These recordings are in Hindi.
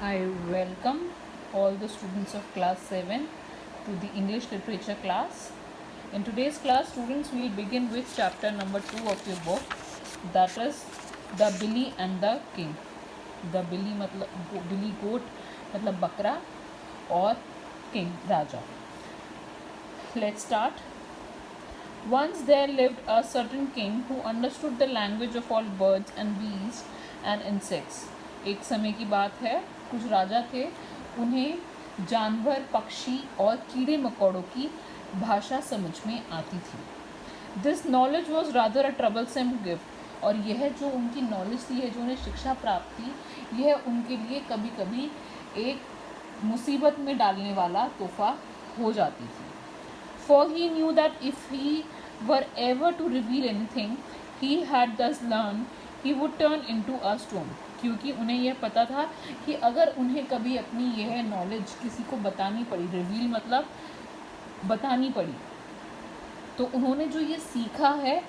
I welcome all the students of class 7 to the English literature class. In today's class, students will begin with chapter number 2 of your book, that is The Billy and the King. The Billy मतलब बिली गोट मतलब बकरा और king Raja. Let's start. Once there lived a certain king who understood the language of all birds and beasts and insects. एक समय की बात है, कुछ राजा थे, उन्हें जानवर, पक्षी और कीड़े मकोड़ों की भाषा समझ में आती थी. This knowledge was rather a troublesome gift. और यह जो उनकी नॉलेज थी, यह जो उन्हें शिक्षा प्राप्त थी, यह उनके लिए कभी कभी एक मुसीबत में डालने वाला तोहफा हो जाती थी. For he knew that if he were ever to reveal anything he had thus learned, he would turn into a stone. क्योंकि उन्हें यह पता था कि अगर उन्हें कभी अपनी यह नॉलेज किसी को बतानी पड़ी, रिवील मतलब बतानी पड़ी, तो उन्होंने जो ये सीखा है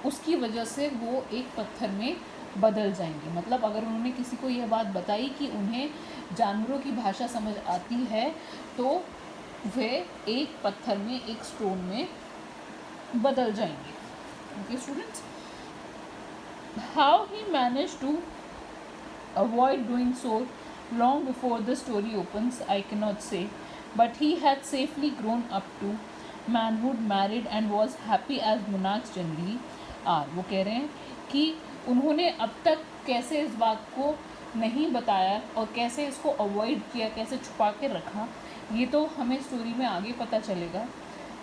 उसकी वजह से वो एक पत्थर में बदल जाएंगे. मतलब अगर उन्होंने किसी को यह बात बताई कि उन्हें जानवरों की भाषा समझ आती है, तो वे एक पत्थर में, एक स्टोन में बदल जाएंगे. Okay students, how he manage to avoid doing so long before the story opens I cannot say, but he had safely grown up to manhood, married and was happy as monarchs generally are. वो कह रहे हैं कि उन्होंने अब तक कैसे इस बात को नहीं बताया और कैसे इसको अवॉइड किया, कैसे छुपा के रखा, ये तो हमें स्टोरी में आगे पता चलेगा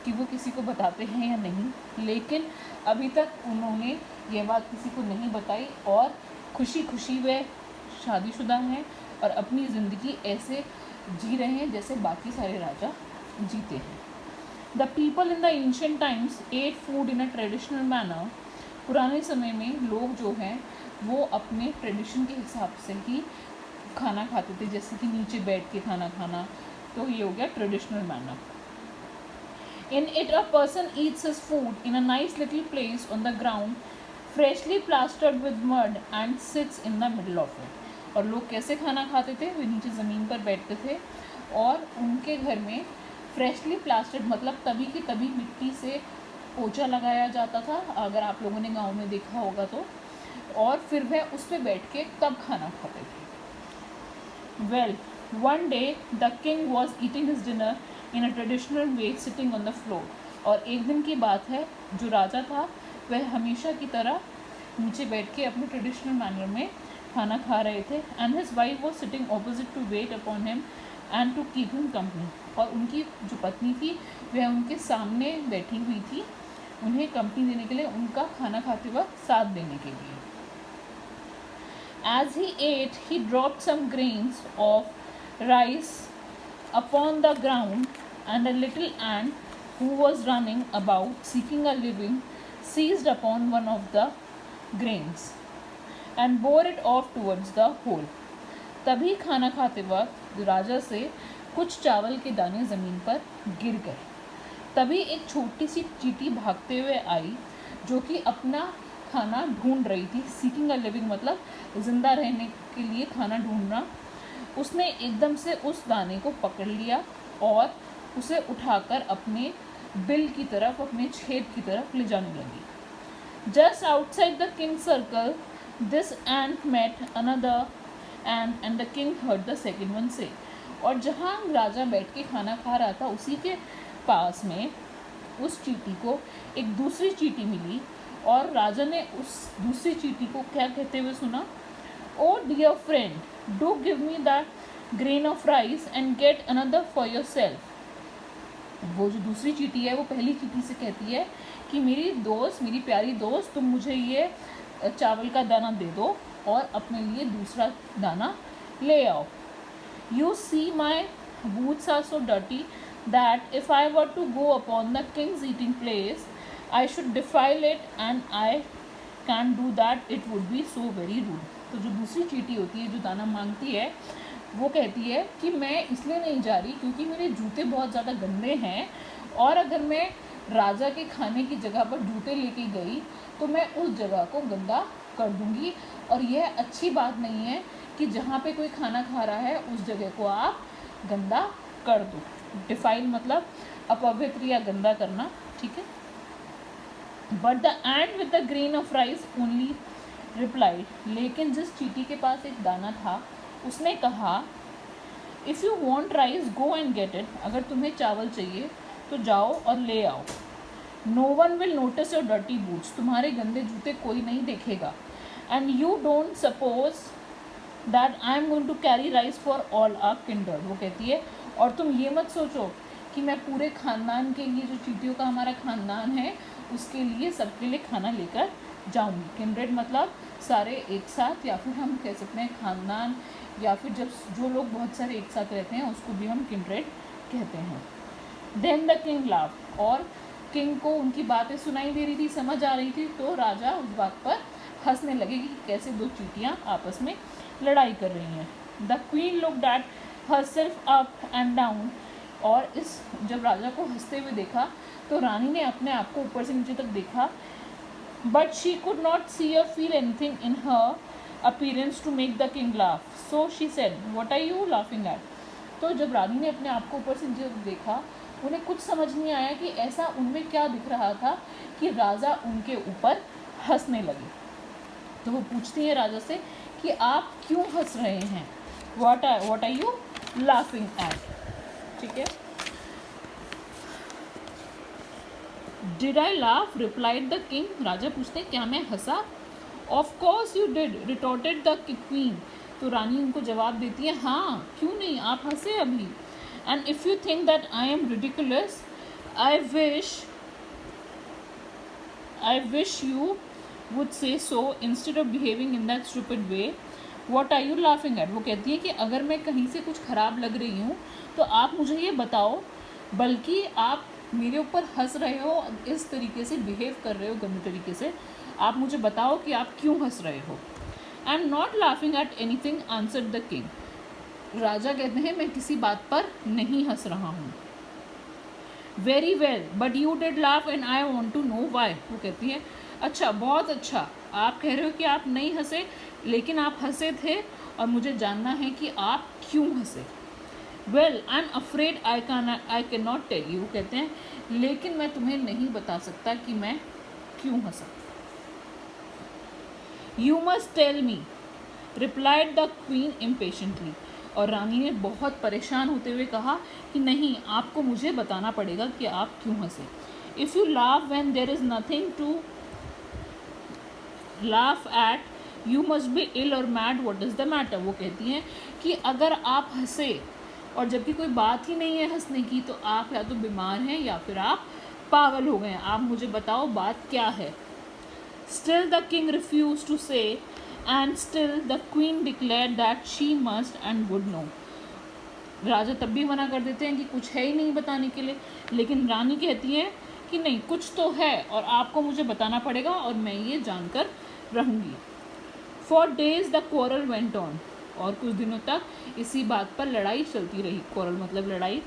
कि वो किसी को बताते हैं या नहीं. लेकिन अभी तक उन्होंने ये बात किसी को नहीं बताई और खुशी खुशी वे शादीशुदा हैं और अपनी ज़िंदगी ऐसे जी रहे हैं जैसे बाकी सारे राजा जीते हैं. The people in the ancient times ate food in a traditional manner. पुराने समय में लोग जो हैं वो अपने ट्रेडिशन के हिसाब से ही खाना खाते थे, जैसे कि नीचे बैठ के खाना खाना, तो ये हो गया traditional manner. In it a person Yeats his food in a nice little place on the ground freshly plastered with mud and sits in the middle of it. और लोग कैसे खाना खाते थे? वे नीचे ज़मीन पर बैठते थे और उनके घर में फ्रेशली प्लास्टर्ड मतलब तभी की तभी मिट्टी से पोछा लगाया जाता था, अगर आप लोगों ने गांव में देखा होगा तो, और फिर वह उस पर बैठ के तब खाना खाते थे. Well, one day the king was eating his dinner in a traditional way sitting on the floor. और एक दिन की बात है, जो राजा था वह हमेशा की तरह नीचे बैठ के अपने ट्रेडिशनल मैनर में खाना खा रहे थे. And his wife was sitting opposite to wait upon him and to keep him company. और उनकी जो पत्नी थी वह उनके सामने बैठी हुई थी, उन्हें कंपनी देने के लिए, उनका खाना खाते वक्त साथ देने के लिए. As he ate, he dropped some grains of rice upon the ground, and a little ant who was running about seeking a living seized upon one of the grains and bore it off towards the hole. तभी खाना खाते वक्त राजा से कुछ चावल के दाने ज़मीन पर गिर गए. तभी एक छोटी सी चींटी भागते हुए आई जो कि अपना खाना ढूंढ रही थी. सीकिंग अ लिविंग मतलब ज़िंदा रहने के लिए खाना ढूंढना. उसने एकदम से उस दाने को पकड़ लिया और उसे उठाकर अपने बिल की तरफ, अपने छेद की तरफ ले जाने लगी. Just outside the king circle this ant met another ant and the king heard the second one say. और जहाँ राजा बैठ के खाना खा रहा था उसी के पास में उस चींटी को एक दूसरी चींटी मिली और राजा ने उस दूसरी चींटी को क्या कहते हुए सुना? O dear friend, do give me that grain of rice and get another for yourself. वो जो दूसरी चींटी है वो पहली चींटी से कहती है कि मेरी दोस्त, मेरी प्यारी दोस्त, तुम मुझे ये चावल का दाना दे दो और अपने लिए दूसरा दाना ले आओ. You see my boots are so dirty that if I were to go upon the king's eating place I should defile it and I can't do that, it would be so very rude. तो जो दूसरी चींटी होती है, जो दाना मांगती है, वो कहती है कि मैं इसलिए नहीं जा रही क्योंकि मेरे जूते बहुत ज़्यादा गंदे हैं और अगर मैं राजा के खाने की जगह पर जूते लेके गई तो मैं उस जगह को गंदा कर दूंगी और यह अच्छी बात नहीं है कि जहाँ पे कोई खाना खा रहा है उस जगह को आप गंदा कर दो। डिफाइल मतलब अपवित्र या गंदा करना, ठीक है। But the end with the grain of rice only replied, लेकिन जिस चींटी के पास एक दाना था उसने कहा, if you want rice go and get it, अगर तुम्हें चावल चाहिए तो जाओ और ले आओ। No one will notice your dirty boots, तुम्हारे गंदे जूते कोई नहीं देखेगा। And you don't suppose that I am going to carry rice for all our kinder, वो कहती है और तुम ये मत सोचो कि मैं पूरे ख़ानदान के लिए, जो चींटियों का हमारा ख़ानदान है उसके लिए, सबके लिए खाना लेकर जाऊंगी। किंड्रेड मतलब सारे एक साथ, या फिर हम कह सकते हैं ख़ानदान, या फिर जब जो लोग बहुत सारे एक साथ रहते हैं उसको भी हम किंड्रेड कहते हैं। देन द किंग लाफ, और किंग को उनकी बातें सुनाई दे रही थी, समझ आ रही थी, तो राजा उस बात पर हंसने लगे कि कैसे दो चींटियाँ आपस में लड़ाई कर रही हैं। The queen looked at herself up and down, और इस जब राजा को हंसते हुए देखा तो रानी ने अपने आप को ऊपर से नीचे तक देखा। But she could not see or feel anything in her appearance to make the king laugh, so she said what are you laughing at. तो जब रानी ने अपने आप को ऊपर से नीचे तक देखा, उन्हें कुछ समझ नहीं आया कि ऐसा उनमें क्या दिख रहा था कि राजा उनके ऊपर हंसने लगे। तो वो पूछती है राजा से कि आप क्यों हंस रहे हैं, what are you laughing at, ठीक है। Did I laugh, replied the king, राजा पूछते हैं क्या मैं हंसा। Of course you did, retorted the queen, तो रानी उनको जवाब देती है हाँ क्यों नहीं, आप हंसे अभी। And if you think that I am ridiculous, I wish you would say so instead of behaving in that stupid way, what are you laughing at. वो कहती है कि अगर मैं कहीं से कुछ ख़राब लग रही हूँ तो आप मुझे ये बताओ, बल्कि आप मेरे ऊपर हंस रहे हो, इस तरीके से बिहेव कर रहे हो गंदे तरीके से, आप मुझे बताओ कि आप क्यों हंस रहे हो। I am not laughing at anything, answered the king. राजा कहते हैं मैं किसी बात पर नहीं हंस रहा हूँ। Very well but you did laugh and I want to know why, वो कहती है अच्छा बहुत अच्छा, आप कह रहे हो कि आप नहीं हंसे, लेकिन आप हंसे थे और मुझे जानना है कि आप क्यों हंसे। Well I am afraid I can not tell you, कहते हैं लेकिन मैं तुम्हें नहीं बता सकता कि मैं क्यों हंसा। You must tell me, replied the queen impatiently, और रानी ने बहुत परेशान होते हुए कहा कि नहीं, आपको मुझे बताना पड़ेगा कि आप क्यों हंसे। If you laugh when there is nothing to laugh at, you must be ill or mad, what is the matter. वो कहती हैं कि अगर आप हंसे और जबकि कोई बात ही नहीं है हंसने की, तो आप या तो बीमार हैं या फिर आप पागल हो गए हैं, आप मुझे बताओ बात क्या है। Still the king refuse to say, and still the queen declare that she must and would know. राजा तब भी मना कर देते हैं कि कुछ है ही नहीं बताने के लिए, लेकिन रानी कहती है कि नहीं कुछ तो है और आपको मुझे बताना पड़ेगा और मैं ये जानकर रहूँगी। For days the quarrel went on, और कुछ दिनों तक इसी बात पर लड़ाई चलती रही, क्वारल मतलब लड़ाई।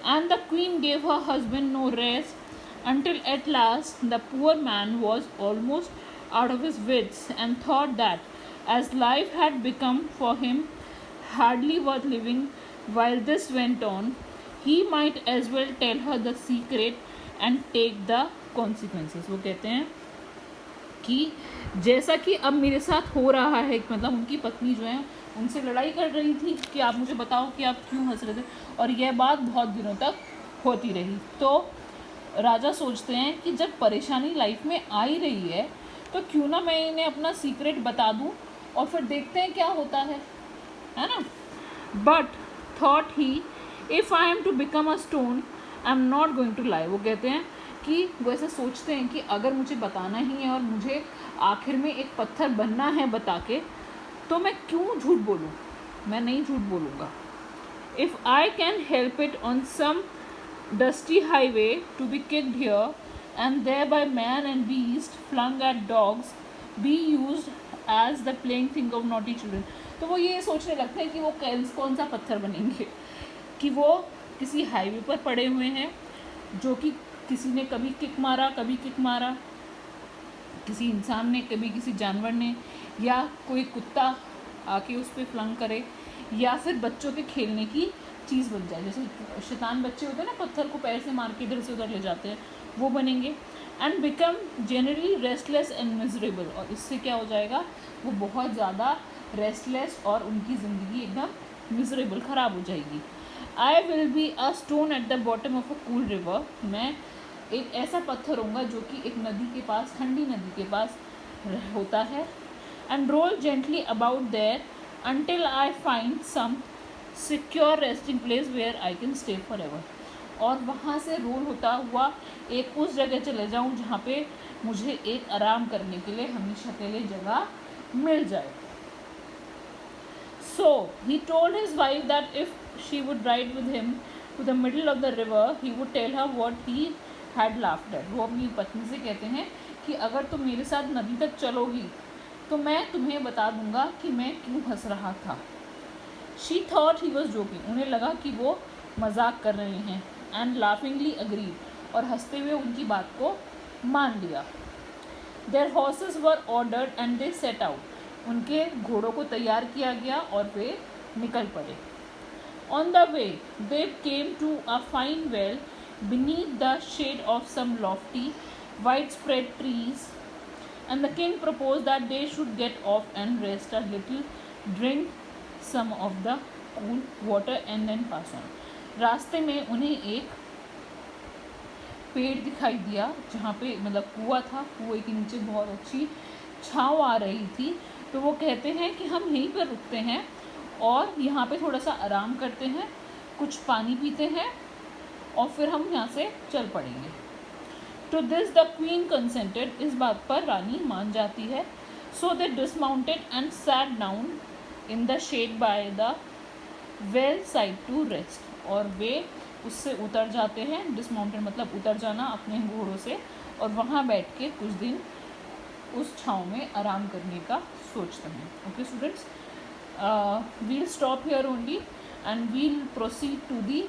And the queen gave her husband no rest until at last the poor man was almost out of his wits and thought that as life had become for him hardly worth living while this went on, he might as well tell her the secret and take the consequences। वो कहते हैं कि जैसा कि अब मेरे साथ हो रहा है, मतलब उनकी पत्नी जो है उनसे लड़ाई कर रही थी कि आप मुझे बताओ कि आप क्यों हंस रहे थे, और यह बात बहुत दिनों तक होती रही। तो राजा सोचते हैं कि जब परेशानी लाइफ में आ ही रही है तो क्यों ना मैं इन्हें अपना सीक्रेट बता दूं और फिर देखते हैं क्या होता है ना। But thought he if I am to become a stone I am not going to lie. वो कहते हैं कि वो ऐसे सोचते हैं कि अगर मुझे बताना ही है और मुझे आखिर में एक पत्थर बनना है बता के, तो मैं क्यों झूठ बोलूँ, मैं नहीं झूठ बोलूँगा। If I can help it on some dusty highway to be kicked here and there by man and beast, flung at dogs, be used as the playing thing of naughty children। तो वो ये सोचने लगते हैं कि वो कौन सा पत्थर बनेंगे, कि वो किसी हाईवे पर पड़े हुए हैं जो कि किसी ने कभी किक मारा, कभी किक मारा, किसी इंसान ने, कभी किसी जानवर ने, या कोई कुत्ता आके उस पर फ्लंग करे, या फिर बच्चों के खेलने की चीज़ बन जाए, जैसे शैतान बच्चे होते हैं ना, पत्थर को पैर से मार के इधर से उधर ले जाते हैं, वो बनेंगे। And become generally restless and miserable, और इससे क्या हो जाएगा, वो बहुत ज़्यादा रेस्टलेस और उनकी ज़िंदगी एकदम मिजरेबल, ख़राब हो जाएगी। I will be a stone at the bottom of a cool river, मैं एक ऐसा पत्थर होऊंगा जो कि एक नदी के पास, ठंडी नदी के पास होता है। And roll gently about there until I find some secure resting place where I can stay forever, और वहाँ से रोल होता हुआ एक उस जगह चले जाऊँ जहाँ पे मुझे एक आराम करने के लिए हमेशा के लिए जगह मिल जाए। So he told his wife that if she would ride with him to the middle of the river, he would tell her what he had laughed at. वो अपनी पत्नी से कहते हैं कि अगर तुम मेरे साथ नदी तक चलोगी तो मैं तुम्हें बता दूंगा कि मैं क्यों हंस रहा था। She thought he was joking, उन्हें लगा कि वो मजाक कर रहे हैं। And laughingly agreed, और हंसते हुए उनकी बात को मान लिया। Their horses were ordered and they set out, उनके घोड़ों को तैयार किया गया और वे निकल पड़े। On the way they came to a fine well beneath the shade of some lofty widespread trees, and the king proposed that they should get off and rest a little, drink some of the cool water and then pass on. रास्ते में उन्हें एक पेड़ दिखाई दिया जहाँ पे मतलब कुआं था, कुएं के नीचे बहुत अच्छी छाँव आ रही थी, तो वो कहते हैं कि हम यहीं पर रुकते हैं और यहाँ पे थोड़ा सा आराम करते हैं, कुछ पानी पीते हैं और फिर हम यहाँ से चल पड़ेंगे। To this the queen consented, इस बात पर रानी मान जाती है। So they dismounted and sat down in the shade by the well side to rest, और वे उससे उतर जाते हैं। डिसमाउंटेड मतलब उतर जाना अपने घोड़ों से, और वहाँ बैठ के कुछ दिन उस छाँव में आराम करने का सोचते हैं। Okay students, we'll stop here only and we'll proceed to the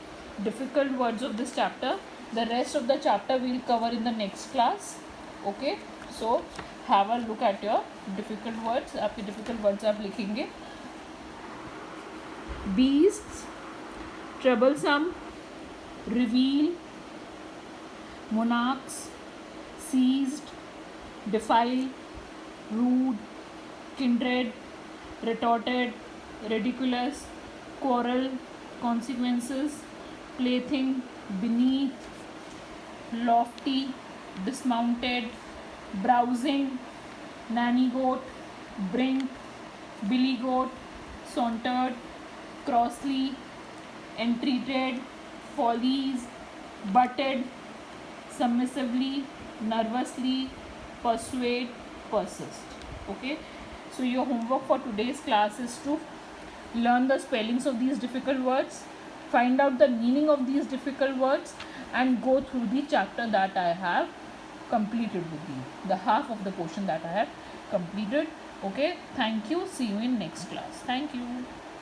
difficult words of this chapter. The rest of the chapter we'll cover in the next class. Okay, so have a look at your difficult words. आपके difficult words आप लिखेंगे। Beasts, troublesome, reveal, monarchs, seized, defile, rude, kindred, retorted, ridiculous, quarrel, consequences, plaything, beneath, lofty, dismounted, browsing, nanny goat, brink, billy goat, sauntered, crossly, entreated, follies, butted, submissively, nervously, persuade, persist. Okay, so your homework for today's class is to learn the spellings of these difficult words, find out the meaning of these difficult words, and go through the chapter that I have completed with you, the half of the portion that I have completed. Okay, thank you, see you in next class. Thank you.